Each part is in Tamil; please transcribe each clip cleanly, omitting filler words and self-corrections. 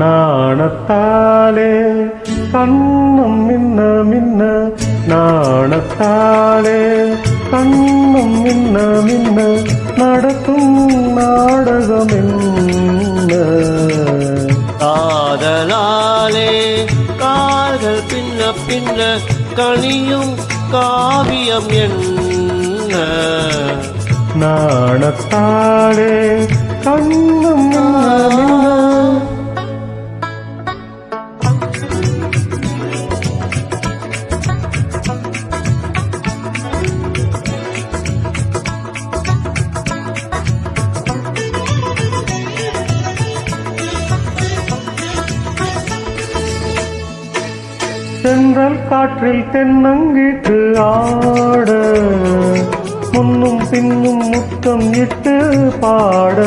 நாணத்தாலே கண்ணும் மின்ன மின்ன, நாணத்தாலே கண்ணும் மின்ன மின்ன, நடக்கும் நாடகம் என்ன? காதலாலே கால்கள் பின்ன பின்ன, கனியும் காவியம் என்ன? நாணத்தாலே கண்ணும் மின்ன மின்ன. தென்றல் காற்றில் தென்னங்கீற்று ஆட, முன்னும் பின்னும் முத்தம் இட்டு பாட,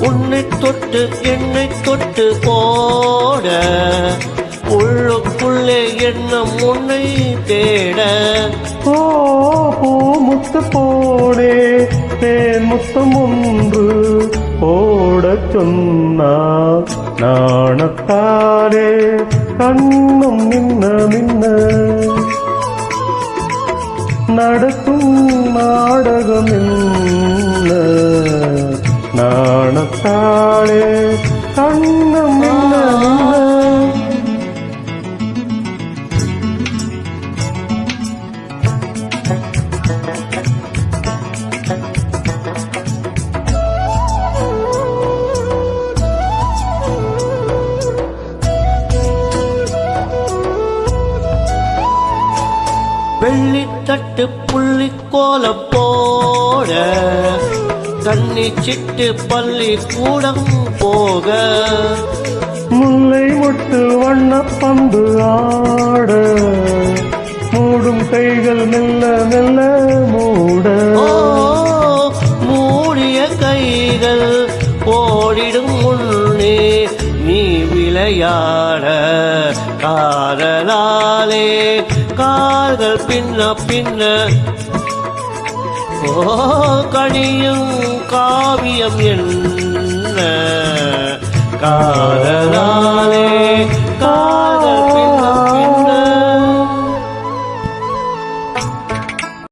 உன்னை தொட்டு என்னை தொட்டு போட, உள்ளுக்குள்ளே எண்ணம் உன்னை தேட. ஓ பூ முத்து போடே, தேன் முத்தம் ஒன்று போடச் சொன்னார். நாணத்தாலே கண்ணும் மின்ன மின்ன, நடக்கும் நாடகம் என்ன? நாணத்தாலே கண்ணும் மின்ன மின்ன. வெள்ளித்தட்டு புள்ளி கோலம் போட, கண்ணி சிட்டு பள்ளி கூடம் போக, முல்லை மொட்டு வண்ணப்பந்து ஆட, மூடும் கைகள் மெல்ல மெல்ல மூட, மூடிய கைகள் ஓடிடும் முன்னே நீ விளையாட. காதலாலே கால்கள் பின்ன பின்ன, கனியும் காவியம் என்ன? காதலாலே